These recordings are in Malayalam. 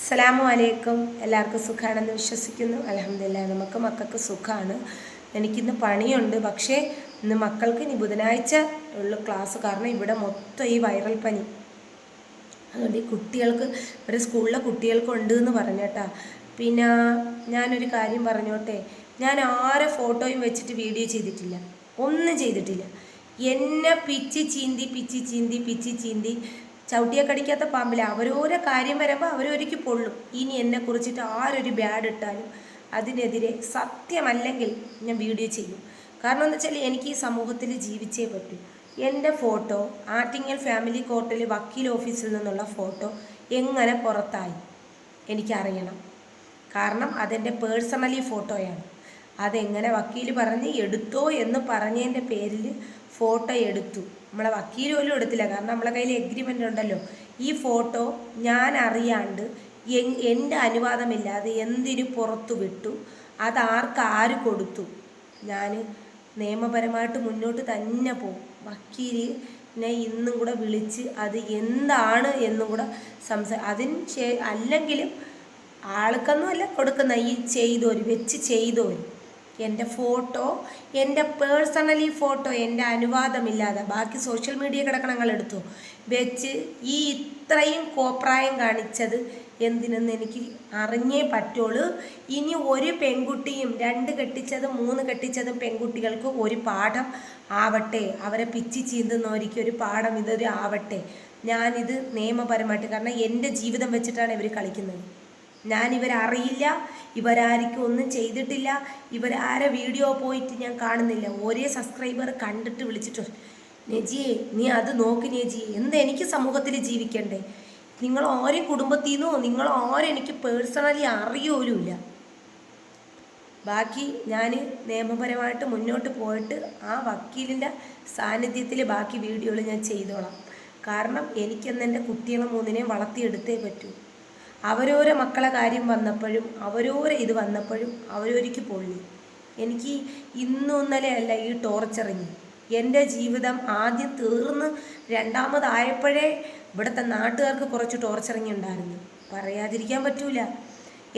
അസ്സലാമു അലൈക്കും. എല്ലാവർക്കും സുഖമാണെന്ന് വിശ്വസിക്കുന്നു. അൽഹംദുലില്ലാഹ് നമുക്ക് മക്കൾക്ക് സുഖമാണ്. എനിക്കിന്ന് പണിയുണ്ട്, പക്ഷേ ഇന്ന് മക്കൾക്ക് ഇനി ബുധനാഴ്ച ഉള്ള ക്ലാസ്. കാരണം ഇവിടെ മൊത്തം ഈ വൈറൽ പനി. അതുകൊണ്ട് ഈ കുട്ടികൾക്ക് ഒരു സ്കൂളിലെ കുട്ടികൾക്കുണ്ട് എന്ന് പറഞ്ഞേട്ടാ. പിന്നെ ഞാനൊരു കാര്യം പറഞ്ഞോട്ടെ, ഞാൻ ആരെ ഫോട്ടോയും വെച്ചിട്ട് വീഡിയോ ചെയ്തിട്ടില്ല, ഒന്നും ചെയ്തിട്ടില്ല. എന്നെ പിച്ചി ചീന്തി ചവിട്ടിയെ കടിക്കാത്ത പാമ്പില്ല. അവരോരോ കാര്യം വരുമ്പോൾ അവരൊരിക്കൽ പൊള്ളും. ഇനി എന്നെക്കുറിച്ചിട്ട് ആരൊരു ബാഡ് ഇട്ടാലും അതിനെതിരെ സത്യമല്ലെങ്കിൽ ഞാൻ വീഡിയോ ചെയ്യും. കാരണം എന്ന് വെച്ചാൽ എനിക്ക് ഈ സമൂഹത്തിൽ ജീവിച്ചേ പറ്റൂ. എൻ്റെ ഫോട്ടോ ആറ്റിങ്ങൽ ഫാമിലി കോർട്ടിൽ വക്കീൽ ഓഫീസിൽ നിന്നുള്ള ഫോട്ടോ എങ്ങനെ പുറത്തായി എനിക്കറിയണം. കാരണം അതെൻ്റെ പേഴ്സണലി ഫോട്ടോയാണ്. അതെങ്ങനെ വക്കീൽ പറഞ്ഞ് എടുത്തോ എന്ന് പറഞ്ഞതിൻ്റെ പേരിൽ ഫോട്ടോ എടുത്തു. നമ്മളെ വക്കീൽ പോലും എടുത്തില്ല, കാരണം നമ്മളെ കയ്യിൽ എഗ്രിമെൻ്റ് ഉണ്ടല്ലോ. ഈ ഫോട്ടോ ഞാൻ അറിയാണ്ട് എൻ്റെ അനുവാദമില്ലാതെ എന്തിനു പുറത്തു വിട്ടു, അത് ആര് കൊടുത്തു? ഞാൻ നിയമപരമായിട്ട് മുന്നോട്ട് തന്നെ പോകും. വക്കീലിനെ ഇന്നും കൂടെ വിളിച്ച് അത് എന്താണ് എന്നും കൂടെ അല്ലെങ്കിലും ആൾക്കൊന്നുമല്ല കൊടുക്കുന്ന, ഈ ചെയ്തോര് എൻ്റെ ഫോട്ടോ, എൻ്റെ പേഴ്സണലി ഫോട്ടോ എൻ്റെ അനുവാദമില്ലാതെ, ബാക്കി സോഷ്യൽ മീഡിയ കിടക്കണങ്ങൾ എടുത്തു വെച്ച് ഈ ഇത്രയും കോപ്രായം കാണിച്ചത് എന്തിനെന്ന് എനിക്ക് അറിഞ്ഞേ പറ്റുള്ളൂ. ഇനി ഒരു പെൺകുട്ടിയും 2 കെട്ടിച്ചതും 3 കെട്ടിച്ചതും പെൺകുട്ടികൾക്ക് ഒരു പാഠം ആവട്ടെ. അവരെ പിച്ചി ചീന്തുന്നവർക്ക് ഒരു പാഠം ഇതൊരു ആവട്ടെ. ഞാനിത് നിയമപരമായിട്ട്, കാരണം എൻ്റെ ജീവിതം വെച്ചിട്ടാണ് ഇവർ കളിക്കുന്നത്. ഇവരറിയില്ല, ഇവരാർക്കും ഒന്നും ചെയ്തിട്ടില്ല, ഇവരാരെ വീഡിയോ പോയിട്ട് ഞാൻ കാണുന്നില്ല. ഒരേ സബ്സ്ക്രൈബർ കണ്ടിട്ട് വിളിച്ചിട്ട്, നെജിയെ നീ അത് നോക്ക് നെജിയെ, എന്താ എനിക്ക് സമൂഹത്തിൽ ജീവിക്കണ്ടേ? നിങ്ങൾ ആരും കുടുംബത്തിൽ നിന്നോ നിങ്ങൾ ആരും എനിക്ക് പേഴ്സണലി അറിയോലുമില്ല. ബാക്കി ഞാൻ നിയമപരമായിട്ട് മുന്നോട്ട് പോയിട്ട് ആ വക്കീലിൻ്റെ സാന്നിധ്യത്തിൽ ബാക്കി വീഡിയോകൾ ഞാൻ ചെയ്തോളാം. കാരണം എനിക്കെന്ന് എൻ്റെ കുട്ടികളെ 3 വളർത്തിയെടുത്തേ പറ്റൂ. അവരോരോ മക്കളെ കാര്യം വന്നപ്പോഴും ഇത് വന്നപ്പോഴും അവരൊരിക്കൽ പൊള്ളി. എനിക്ക് ഇന്നും ഇന്നലെ അല്ല ഈ ടോർച്ചറിങ്. എൻ്റെ ജീവിതം ആദ്യം തീർന്ന് രണ്ടാമതായപ്പോഴേ ഇവിടുത്തെ നാട്ടുകാർക്ക് കുറച്ച് ടോർച്ചറിങ് ഉണ്ടായിരുന്നു, പറയാതിരിക്കാൻ പറ്റൂല.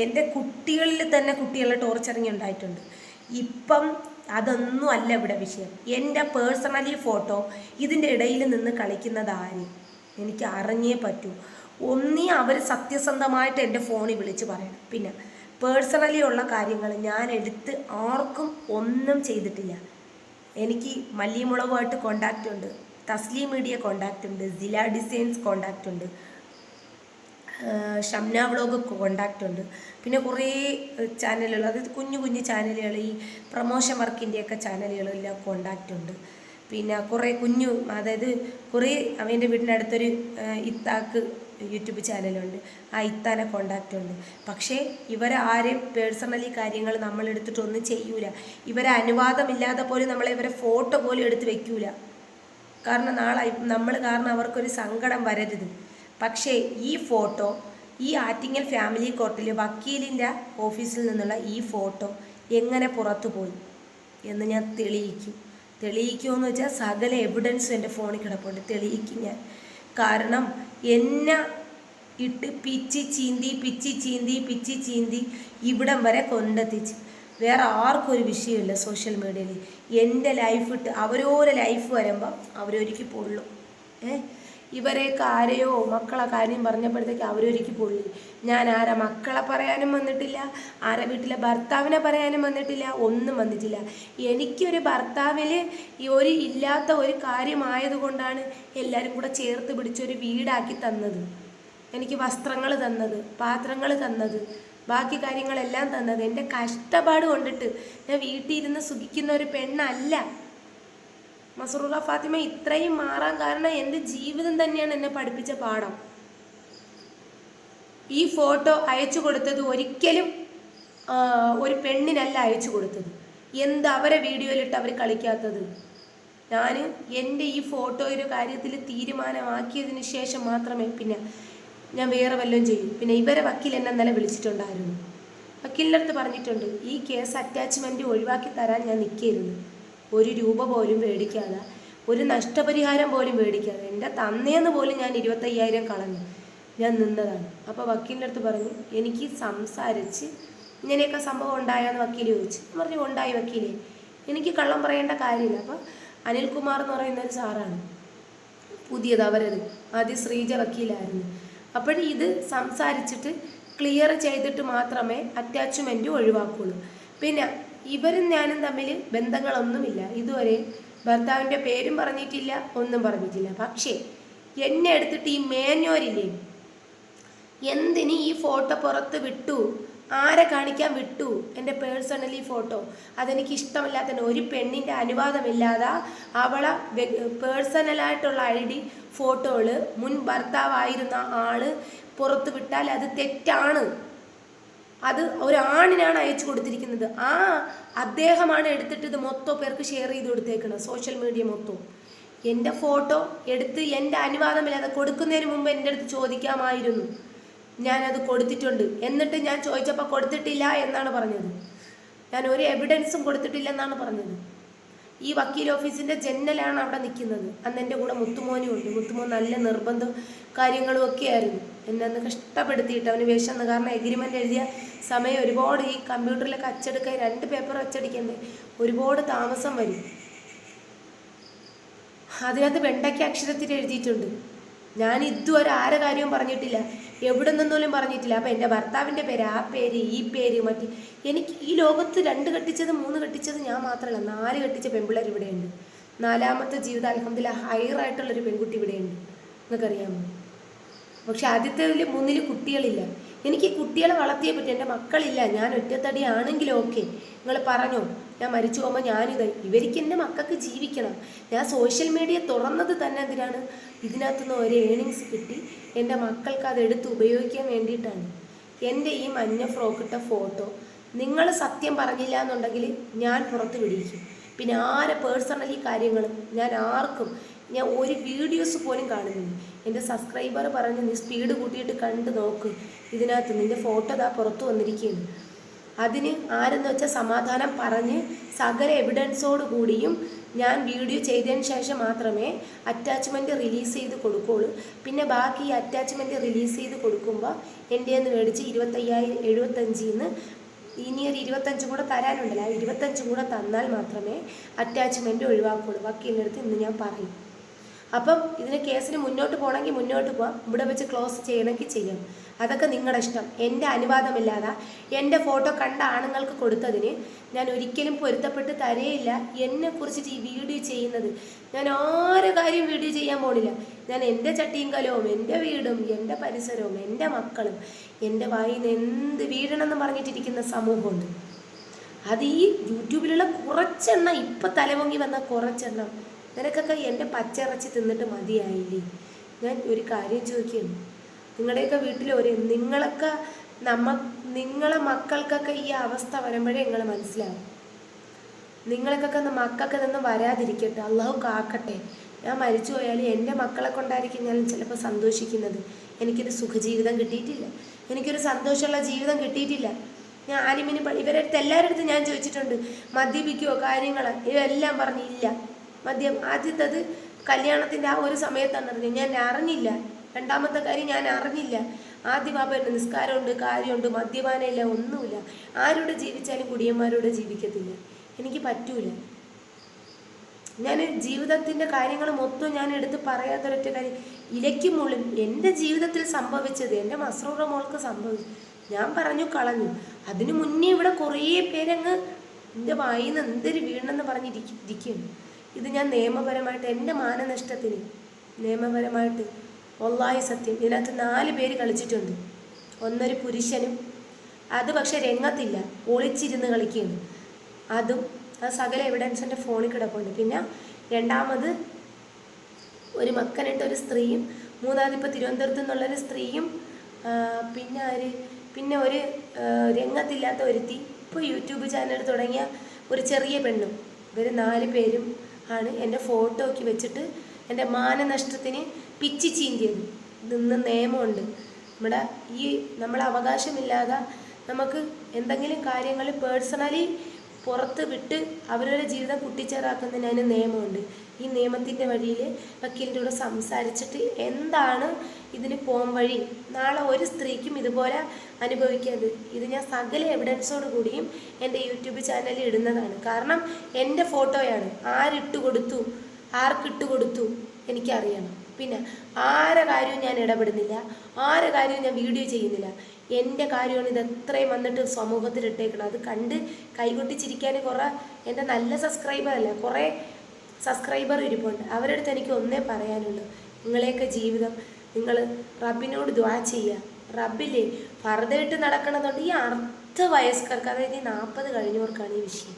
എൻ്റെ കുട്ടികളിൽ തന്നെ കുട്ടികളുടെ ടോർച്ചറിങ് ഉണ്ടായിട്ടുണ്ട്. ഇപ്പം അതൊന്നും അല്ല ഇവിടെ വിഷയം. എൻ്റെ പേഴ്സണലി ഫോട്ടോ ഇതിൻ്റെ ഇടയിൽ നിന്ന് കളിക്കുന്നത് ആര് എനിക്ക് അറിഞ്ഞേ പറ്റൂ. ഒന്നീ അവർ സത്യസന്ധമായിട്ട് എൻ്റെ ഫോണിൽ വിളിച്ച് പറയണം. പിന്നെ പേഴ്സണലി ഉള്ള കാര്യങ്ങൾ ഞാൻ എടുത്ത് ആർക്കും ഒന്നും ചെയ്തിട്ടില്ല. എനിക്ക് മല്ലിമുളകുമായിട്ട് കോണ്ടാക്റ്റ് ഉണ്ട്, തസ്ലീം മീഡിയ കോണ്ടാക്റ്റ് ഉണ്ട്, സില ഡിസൈൻസ് കോണ്ടാക്റ്റ് ഉണ്ട്, ഷംന വ്ളോഗ് കോണ്ടാക്റ്റ് ഉണ്ട്. പിന്നെ കുറേ ചാനലുകൾ, അതായത് കുഞ്ഞു ചാനലുകൾ, ഈ പ്രൊമോഷൻ വർക്കിൻ്റെയൊക്കെ ചാനലുകളെല്ലാം കോണ്ടാക്റ്റ് ഉണ്ട്. പിന്നെ കുറേ അതായത് കുറേ അവൻ്റെ വീടിനടുത്തൊരു ഇത്താക്ക് യൂട്യൂബ് ചാനലുണ്ട്, ആ ഇത്താനെ കോണ്ടാക്റ്റ് ഉണ്ട്. പക്ഷേ ഇവരാരെയും പേഴ്സണലി കാര്യങ്ങൾ നമ്മളെടുത്തിട്ടൊന്നും ചെയ്യൂല. ഇവരെ അനുവാദമില്ലാതെ പോലും ഇവരെ ഫോട്ടോ പോലും എടുത്ത് വെക്കൂല. കാരണം കാരണം അവർക്കൊരു സങ്കടം വരരുത്. പക്ഷേ ഈ ഫോട്ടോ ഈ ആറ്റിങ്ങൽ ഫാമിലി കോർട്ടിൽ വക്കീലിൻ്റെ ഓഫീസിൽ നിന്നുള്ള ഈ ഫോട്ടോ എങ്ങനെ പുറത്തു പോയി എന്ന് ഞാൻ തെളിയിക്കുമെന്ന് വെച്ചാൽ സകല എവിഡൻസും എൻ്റെ ഫോണിൽ കിടപ്പുണ്ട്, തെളിയിക്കും ഞാൻ. കാരണം എന്നെ ഇട്ട് പിച്ചി ചീന്തി ഇവിടം വരെ കൊണ്ടെത്തിച്ച്. വേറെ ആർക്കും ഒരു വിഷയമില്ല സോഷ്യൽ മീഡിയയിൽ. എൻ്റെ ലൈഫ് ഇട്ട് അവരോരോ ലൈഫ് വരുമ്പം അവരൊരിക്കൽ പൊള്ളും. ഇവരെയൊക്കെ ആരെയോ മക്കളെ കാര്യം പറഞ്ഞപ്പോഴത്തേക്ക് അവരൊരിക്കൽ പൊള്ളി. ഞാൻ ആരെ മക്കളെ പറയാനും വന്നിട്ടില്ല, ആരെ വീട്ടിലെ ഭർത്താവിനെ പറയാനും വന്നിട്ടില്ല, ഒന്നും വന്നിട്ടില്ല. എനിക്കൊരു ഭർത്താവിൽ ഇല്ലാത്ത ഒരു കാര്യമായതുകൊണ്ടാണ് എല്ലാവരും കൂടെ ചേർത്ത് പിടിച്ചൊരു വീടാക്കി തന്നത്, എനിക്ക് വസ്ത്രങ്ങൾ തന്നത്, പാത്രങ്ങൾ തന്നത്, ബാക്കി കാര്യങ്ങളെല്ലാം തന്നത്. എൻ്റെ കഷ്ടപ്പാട് കൊണ്ടിട്ട് ഞാൻ വീട്ടിൽ ഇരുന്ന് സുഖിക്കുന്ന ഒരു പെണ്ണല്ല. മസ്റൂറ ഫാത്തിമ ഇത്രയും മാറാൻ കാരണം എൻ്റെ ജീവിതം തന്നെയാണ് എന്നെ പഠിപ്പിച്ച പാഠം. ഈ ഫോട്ടോ അയച്ചു കൊടുത്തത് ഒരിക്കലും ഒരു പെണ്ണിനല്ല അയച്ചു കൊടുത്തത്. അവരെ വീഡിയോയിലിട്ട് അവർ കളിക്കാത്തത്? ഞാൻ എൻ്റെ ഈ ഫോട്ടോയുടെ കാര്യത്തിൽ തീരുമാനമാക്കിയതിന് ശേഷം മാത്രമേ പിന്നെ ഞാൻ വേറെ വല്ലതും ചെയ്യും. പിന്നെ ഇവരെ വക്കീൽ എന്നെ ഇന്നലെ വിളിച്ചിട്ടുണ്ടായിരുന്നു. വക്കീലിൻ്റെ അടുത്ത് പറഞ്ഞിട്ടുണ്ട്, ഈ കേസ് അറ്റാച്ച്മെൻറ്റ് ഒഴിവാക്കി തരാൻ ഞാൻ നിൽക്കരുത്. 1 രൂപ പോലും മേടിക്കാതെ, ഒരു നഷ്ടപരിഹാരം പോലും മേടിക്കാതെ, എൻ്റെ തന്നേന്ന് പോലും ഞാൻ 25,000 കളഞ്ഞു. ഞാൻ നിന്നതാണ്. അപ്പോൾ വക്കീലിൻ്റെ അടുത്ത് പറഞ്ഞു എനിക്ക് സംസാരിച്ച് ഇങ്ങനെയൊക്കെ സംഭവം ഉണ്ടായെന്ന് വക്കീൽ ചോദിച്ചു. പറഞ്ഞു ഉണ്ടായി വക്കീലേ, എനിക്ക് കള്ളം പറയേണ്ട കാര്യമില്ല. അപ്പോൾ അനിൽകുമാർ എന്ന് പറയുന്ന ഒരു സാറാണ് പുതിയത്, അവരത് ആദ്യം ശ്രീജ വക്കീലായിരുന്നു. അപ്പോൾ ഇത് സംസാരിച്ചിട്ട് ക്ലിയർ ചെയ്തിട്ട് മാത്രമേ അറ്റാച്ച്മെൻറ്റ് ഒഴിവാക്കുള്ളൂ. പിന്നെ ഇവരും ഞാനും തമ്മിൽ ബന്ധങ്ങളൊന്നുമില്ല, ഇതുവരെ ഭർത്താവിൻ്റെ പേരും പറഞ്ഞിട്ടില്ല, ഒന്നും പറഞ്ഞിട്ടില്ല. പക്ഷേ എന്നെ എടുത്തിട്ട് ഈ മേഞ്ഞോരില്ലേ, എന്തിന് ഈ ഫോട്ടോ പുറത്ത് വിട്ടു, ആരെ കാണിക്കാൻ വിട്ടു, എൻ്റെ പേഴ്സണലി ഫോട്ടോ, അതെനിക്ക് ഇഷ്ടമില്ലാത്ത ഒരു പെണ്ണിൻ്റെ അനുവാദമില്ലാതെ അവളെ പേഴ്സണലായിട്ടുള്ള ID ഫോട്ടോകൾ മുൻ ഭർത്താവായിരുന്ന ആള് പുറത്ത് വിട്ടാൽ അത് തെറ്റാണ്. അത് ഒരാണിനാണ് അയച്ചു കൊടുത്തിരിക്കുന്നത്. അദ്ദേഹമാണ് എടുത്തിട്ട് ഇത് മൊത്തം പേർക്ക് ഷെയർ ചെയ്ത് കൊടുത്തേക്കണം, സോഷ്യൽ മീഡിയ മൊത്തം. എൻ്റെ ഫോട്ടോ എടുത്ത് എൻ്റെ അനുവാദമില്ലാതെ കൊടുക്കുന്നതിന് മുമ്പ് എൻ്റെ അടുത്ത് ചോദിക്കാമായിരുന്നു. ഞാനത് കൊടുത്തിട്ടുണ്ട്. എന്നിട്ട് ഞാൻ ചോദിച്ചപ്പോൾ കൊടുത്തിട്ടില്ല എന്നാണ് പറഞ്ഞത്. ഞാൻ ഒരു എവിഡൻസും കൊടുത്തിട്ടില്ല എന്നാണ് പറഞ്ഞത്. ഈ വക്കീൽ ഓഫീസിൻ്റെ ജനലാണ് അവിടെ നിൽക്കുന്നത്. അന്ന് എൻ്റെ കൂടെ മുത്തുമോനും ഉണ്ട്. മുത്തുമോൻ നല്ല നിർബന്ധം കാര്യങ്ങളും ഒക്കെ ആയിരുന്നു. എന്നെ അന്ന് കഷ്ടപ്പെടുത്തിയിട്ട് അവന് വിശന്ന്. കാരണം എഗ്രിമെൻ്റ് എഴുതിയ സമയം ഒരുപാട്, ഈ കമ്പ്യൂട്ടറിലൊക്കെ അച്ചെടുക്കാൻ 2 പേപ്പർ അച്ചടിക്കണ്ടേ, ഒരുപാട് താമസം വരും. അതിനകത്ത് വെണ്ടയ്ക്ക് അക്ഷരത്തിൽ എഴുതിയിട്ടുണ്ട്. ഞാൻ ഇതുവരെ ആരെ കാര്യവും പറഞ്ഞിട്ടില്ല, എവിടെ നിന്നോലും പറഞ്ഞിട്ടില്ല. അപ്പം എൻ്റെ ഭർത്താവിൻ്റെ പേര്, ആ പേര്, ഈ പേര്, എനിക്ക് ഈ ലോകത്ത് 2 കെട്ടിച്ചത് 3 കെട്ടിച്ചത് ഞാൻ മാത്രമല്ല, 4 കെട്ടിച്ച പെൺപിള്ളേർ ഇവിടെയുണ്ട്. 4ാമത്തെ ജീവിതം അൽഹംദുലില്ലാഹ് ഹൈറായിട്ടുള്ളൊരു പെൺകുട്ടി ഇവിടെയുണ്ട്, നിങ്ങൾക്കറിയാമോ? പക്ഷെ ആദ്യത്തേതിൽ 3 കുട്ടികളില്ല. എനിക്ക് കുട്ടികളെ വളർത്തിയേ പറ്റും, എൻ്റെ മക്കളില്ല. ഞാൻ ഒറ്റത്തടി ആണെങ്കിലും ഓക്കെ, നിങ്ങൾ പറഞ്ഞോ, ഞാൻ മരിച്ചു പോകുമ്പോൾ ഇവർക്ക് എൻ്റെ മക്കൾക്ക് ജീവിക്കണം. ഞാൻ സോഷ്യൽ മീഡിയ തുറന്നത് തന്നെ എന്തിനാണ്? ഇതിനകത്തുനിന്ന് ഒരു ഏണിങ്സ് കിട്ടി എൻ്റെ മക്കൾക്ക് അതെടുത്ത് ഉപയോഗിക്കാൻ വേണ്ടിയിട്ടാണ്. എൻ്റെ ഈ മഞ്ഞ ഫ്രോക്കിട്ട ഫോട്ടോ നിങ്ങൾ സത്യം പറഞ്ഞില്ല എന്നുണ്ടെങ്കിൽ ഞാൻ പുറത്ത് വിടിയിക്കും. പിന്നെ ആരെ പേഴ്സണലി കാര്യങ്ങളും ഞാൻ ഒരു വീഡിയോസ് പോലും കാണുന്നില്ല. എൻ്റെ സബ്സ്ക്രൈബർ പറഞ്ഞ് നീ സ്പീഡ് കൂട്ടിയിട്ട് കണ്ട് നോക്ക്, ഇതിനകത്ത് നിൻ്റെ ഫോട്ടോ പുറത്ത് വന്നിരിക്കുകയാണ്. അതിന് ആരെന്ന് വെച്ചാൽ സമാധാനം പറഞ്ഞ് സകല എവിഡൻസോട് കൂടിയും ഞാൻ വീഡിയോ ചെയ്തതിന് ശേഷം മാത്രമേ അറ്റാച്ച്മെൻറ്റ് റിലീസ് ചെയ്ത് കൊടുക്കുകയുള്ളൂ. പിന്നെ ബാക്കി ഈ അറ്റാച്ച്മെൻറ്റ് റിലീസ് ചെയ്ത് കൊടുക്കുമ്പോൾ എൻ്റെ നിന്ന് മേടിച്ച് 25,075 ഇനി ഒരു 25 കൂടെ തരാനുണ്ടല്ലോ, ആ 25 കൂടെ തന്നാൽ മാത്രമേ അറ്റാച്ച്മെൻറ്റ് ഒഴിവാക്കുകയുള്ളൂ. വക്കീലിൻ്റെ അടുത്ത് ഇന്ന് ഞാൻ പറയും. അപ്പം ഇതിന് കേസിന് മുന്നോട്ട് പോകണമെങ്കിൽ മുന്നോട്ട് പോകാം, ഇവിടെ വെച്ച് ക്ലോസ് ചെയ്യണമെങ്കിൽ ചെയ്യാം. അതൊക്കെ നിങ്ങളുടെ ഇഷ്ടം. എൻ്റെ അനുവാദമില്ലാതെ എൻ്റെ ഫോട്ടോ കണ്ട ആണുങ്ങൾക്ക് കൊടുത്തതിന് ഞാൻ ഒരിക്കലും പൊരുത്തപ്പെട്ട് തരേയില്ല. എന്നെക്കുറിച്ചിട്ട് ഈ വീഡിയോ ചെയ്യുന്നത്, ഞാൻ ആരെ കാര്യം വീഡിയോ ചെയ്യാൻ പോണില്ല. ഞാൻ എൻ്റെ ചട്ടിയും കലവും എൻ്റെ വീടും എൻ്റെ പരിസരവും എൻ്റെ മക്കളും എൻ്റെ വായിൽ നിന്ന് എന്ത് വീഴണമെന്ന് പറഞ്ഞിട്ടിരിക്കുന്ന സമൂഹമുണ്ട്. അത് ഈ യൂട്യൂബിലുള്ള കുറച്ചെണ്ണം, ഇപ്പം തലപൊങ്ങി വന്ന കുറച്ചെണ്ണം. നിനക്കൊക്കെ എൻ്റെ പച്ചിറച്ചി തിന്നിട്ട് മതിയായില്ലേ? ഞാൻ ഒരു കാര്യം ചോദിക്കുന്നു, നിങ്ങളുടെയൊക്കെ വീട്ടിൽ നിങ്ങളെ മക്കൾക്കൊക്കെ ഈ അവസ്ഥ വരുമ്പോഴേ നിങ്ങൾ മനസ്സിലാവും. നിങ്ങൾക്കൊക്കെ മക്കൾക്ക് നിന്ന് വരാതിരിക്കട്ടെ, അള്ളാഹു കാക്കട്ടെ. ഞാൻ മരിച്ചു പോയാൽ എൻ്റെ മക്കളെ കൊണ്ടായിരിക്കും ഞാൻ ചിലപ്പോൾ സന്തോഷിക്കുന്നത്. എനിക്കൊരു സുഖജീവിതം കിട്ടിയിട്ടില്ല, എനിക്കൊരു സന്തോഷമുള്ള ജീവിതം കിട്ടിയിട്ടില്ല. ഞാൻ ആലിമിന് ഇവരടുത്ത് എല്ലാവരുടെ അടുത്ത് ഞാൻ ചോദിച്ചിട്ടുണ്ട്, മദ്യപിക്കുമോ കാര്യങ്ങൾ, ഇവരെല്ലാം പറഞ്ഞില്ല. ആദ്യത്തത് കല്യാണത്തിൻ്റെ ആ ഒരു സമയത്താണ് അറിഞ്ഞത്, ഞാൻ അറിഞ്ഞില്ല. 2ാമത്തെ കാര്യം ഞാൻ അറിഞ്ഞില്ല. ആദ്യം നിസ്കാരമുണ്ട്, കാര്യമുണ്ട്, മദ്യപാനമില്ല, ഒന്നുമില്ല. ആരോടെ ജീവിച്ചാലും കുടിയന്മാരോടെ ജീവിക്കത്തില്ല, എനിക്ക് പറ്റൂല. ഞാൻ ജീവിതത്തിൻ്റെ കാര്യങ്ങൾ മൊത്തം ഞാൻ എടുത്ത് പറയാത്തൊരൊറ്റ കാര്യം, ഇലയ്ക്കും മുള്ളും എൻ്റെ ജീവിതത്തിൽ സംഭവിച്ചത് എൻ്റെ മസ്റൂറ മോൾക്ക് സംഭവിച്ചു, ഞാൻ പറഞ്ഞു കളഞ്ഞു. അതിനു മുന്നേ ഇവിടെ കുറേ പേരങ്ങ് എൻ്റെ വായിൽ നിന്ന് എന്തൊരു വീണെന്ന് പറഞ്ഞിരിക്കുകയാണ്. ഇത് ഞാൻ നിയമപരമായിട്ട് എൻ്റെ മാനനഷ്ടത്തിന് നിയമപരമായിട്ട് വല്ലാഹി സത്യം ഇതിനകത്ത് 4 പേര് കളിച്ചിട്ടുണ്ട്. ഒന്നൊരു പുരുഷനും, അത് പക്ഷെ രംഗത്തില്ല, ഒളിച്ചിരുന്ന് കളിക്കുകയാണ്. അതും ആ സകല എവിഡൻസ് എൻ്റെ ഫോണിൽ കിടപ്പുണ്ട്. പിന്നെ 2ാമത് ഒരു മക്കനിട്ട ഒരു സ്ത്രീയും, 3ാമത് ഇപ്പോൾ തിരുവനന്തപുരത്തു നിന്നുള്ളൊരു സ്ത്രീയും, പിന്നെ ഒരു രംഗത്തില്ലാത്ത ഒരുത്തി, ഇപ്പോൾ യൂട്യൂബ് ചാനൽ തുടങ്ങിയ ഒരു ചെറിയ പെണ്ണും. ഇവർ 4 പേരും ആണ് എൻ്റെ ഫോട്ടോ ഒക്കെ വെച്ചിട്ട് എൻ്റെ മാനനഷ്ടത്തിന് പിച്ചി ചീന്തിയത്. ഇന്ന് നിയമമുണ്ട്. നമ്മളെ അവകാശമില്ലാതെ നമുക്ക് എന്തെങ്കിലും കാര്യങ്ങൾ പേഴ്സണലി പുറത്ത് വിട്ട് അവരുടെ ജീവിതം കുട്ടിച്ചേറാക്കുന്നതിന് അതിന് നിയമമുണ്ട്. ഈ നിയമത്തിൻ്റെ വഴിയിൽ വക്കീലിൻ്റെ കൂടെ സംസാരിച്ചിട്ട് എന്താണ് ഇതിന് പോം വഴി, നാളെ ഒരു സ്ത്രീക്കും ഇതുപോലെ അനുഭവിക്കരുത്. ഇത് ഞാൻ സകല എവിഡൻസോട് കൂടിയും എൻ്റെ യൂട്യൂബ് ചാനലിൽ ഇടുന്നതാണ്. കാരണം എൻ്റെ ഫോട്ടോയാണ്. ആരിട്ട് കൊടുത്തു, ആർക്കിട്ട് കൊടുത്തു എനിക്കറിയണം. പിന്നെ ആരെ കാര്യവും ഞാൻ ഇടപെടുന്നില്ല, ആരെ കാര്യവും ഞാൻ വീഡിയോ ചെയ്യുന്നില്ല. എൻ്റെ കാര്യമാണ് ഇത് എത്രയും വന്നിട്ട് സമൂഹത്തിൽ ഇട്ടേക്കണം. അത് കണ്ട് കൈകൊട്ടിച്ചിരിക്കാൻ കുറേ എൻ്റെ നല്ല സബ്സ്ക്രൈബറല്ല, കുറേ സബ്സ്ക്രൈബർ ഇരിപ്പുണ്ട്. അവരുടെ അടുത്ത് എനിക്ക് ഒന്നേ പറയാനുള്ളൂ, നിങ്ങളെയൊക്കെ ജീവിതം നിങ്ങൾ റബ്ബിനോട് ദുആ ചെയ്യുക. റബ്ബില്ലേ ഫർദയിട്ട് നടക്കണതുകൊണ്ട് ഈ അർദ്ധ വയസ്കർക്ക്, അതായത് ഈ 40 കഴിഞ്ഞവർക്കാണ് ഈ വിഷയം.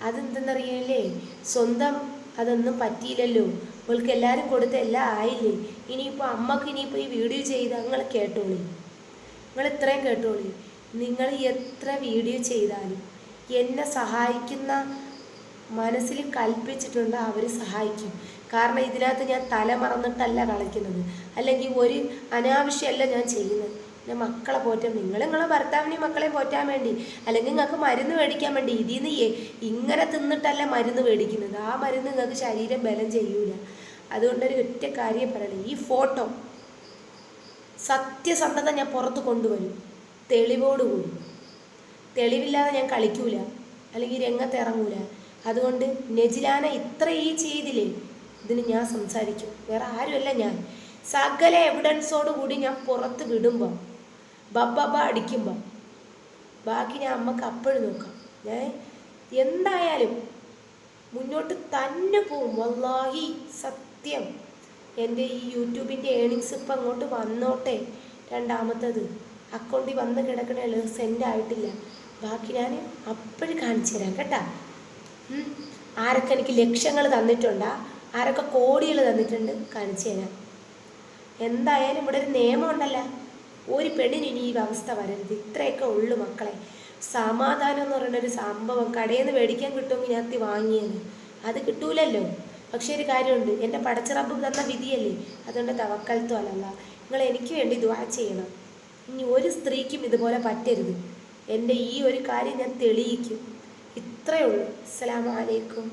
അതെന്തെന്നറിയില്ലേ, സ്വന്തം അതൊന്നും പറ്റിയില്ലല്ലോ, അവൾക്ക് എല്ലാവരും കൊടുത്ത എല്ലാം ആയില്ലേ, ഇനിയിപ്പോൾ അമ്മക്ക് ഇനിയിപ്പോൾ ഈ വീഡിയോ ചെയ്ത് നിങ്ങൾ കേട്ടോളി, നിങ്ങൾ ഇത്രയും കേട്ടോളി. നിങ്ങൾ എത്ര വീഡിയോ ചെയ്താലും എന്നെ സഹായിക്കുന്ന മനസ്സിൽ കൽപ്പിച്ചിട്ടുണ്ട്, അവർ സഹായിക്കും. കാരണം ഇതിനകത്ത് ഞാൻ തല മറന്നിട്ടല്ല കളിക്കുന്നത്, അല്ലെങ്കിൽ ഒരു അനാവശ്യമല്ല ഞാൻ ചെയ്യുന്നത്. ഞാൻ മക്കളെ പോറ്റാൻ, നിങ്ങളെ ഭർത്താവിനെയും മക്കളെയും പോറ്റാൻ വേണ്ടി, അല്ലെങ്കിൽ നിങ്ങൾക്ക് മരുന്ന് മേടിക്കാൻ വേണ്ടി. ഇതിൽ നിന്ന് ഇങ്ങനെ തിന്നിട്ടല്ല മരുന്ന് മേടിക്കുന്നത്. ആ മരുന്ന് നിങ്ങൾക്ക് ശരീരം ബലം ചെയ്യൂല. അതുകൊണ്ടൊരു ഒറ്റ കാര്യം പറയണേ, ഈ ഫോട്ടോ സത്യസന്ധത ഞാൻ പുറത്ത് കൊണ്ടുവരും, തെളിവോടുകൂടി. തെളിവില്ലാതെ ഞാൻ കളിക്കൂല, അല്ലെങ്കിൽ രംഗത്ത് ഇറങ്ങൂല. അതുകൊണ്ട് നെജിലാന ഇത്ര ഈ ചെയ്തില്ലേ, ഇതിന് ഞാൻ സംസാരിക്കും. വേറെ ആരുമല്ല ഞാൻ. സകല എവിഡൻസോട് കൂടി ഞാൻ പുറത്ത് വിടുമ്പോൾ, ബബ്ബ അടിക്കുമ്പോൾ, ബാക്കി ഞാൻ അമ്മക്ക് അപ്പോഴും നോക്കാം. ഞാൻ എന്തായാലും മുന്നോട്ട് തന്നെ പോവും. വല്ലാഹി സത്യം. എൻ്റെ ഈ യൂട്യൂബിൻ്റെ ഏണിങ്സ് ഇപ്പം അങ്ങോട്ട് വന്നോട്ടെ. രണ്ടാമത്തത് അക്കൗണ്ടിൽ വന്ന് കിടക്കണല്ലോ, സെൻഡ് ആയിട്ടില്ല. ബാക്കി ഞാൻ അപ്പോഴും കാണിച്ചു തരാം കേട്ടാ. ആരൊക്കെ എനിക്ക് ലക്ഷങ്ങൾ തന്നിട്ടുണ്ടാ, ആരൊക്കെ കോടികൾ തന്നിട്ടുണ്ട്, കാണിച്ചു തരാം. എന്തായാലും ഇവിടെ ഒരു നിയമം ഉണ്ടല്ലോ, ഒരു പെണ്ണിന് ഇനി ഈ അവസ്ഥ വരരുത്. ഇത്രയൊക്കെ ഉള്ളു മക്കളെ. സമാധാനം എന്ന് പറയുന്നൊരു സംഭവം കടയിൽ നിന്ന് മേടിക്കാൻ കിട്ടുമെങ്കിൽ ഞാൻ വാങ്ങിയത്, അത് കിട്ടൂലല്ലോ. പക്ഷേ ഒരു കാര്യമുണ്ട്, എൻ്റെ പടച്ച റബ്ബ് തന്ന വിധിയല്ലേ, അതുകൊണ്ട് തവക്കൽത്തു അലല്ല. നിങ്ങൾ എനിക്ക് വേണ്ടി ദുആ ചെയ്യണം. ഇനി ഒരു സ്ത്രീക്കും ഇതുപോലെ പറ്റരുത്. എൻ്റെ ഈ ഒരു കാര്യം ഞാൻ തെളിയിക്കും. ഇത്രയേ ഉള്ളൂ. അസ്സലാമു അലൈക്കും.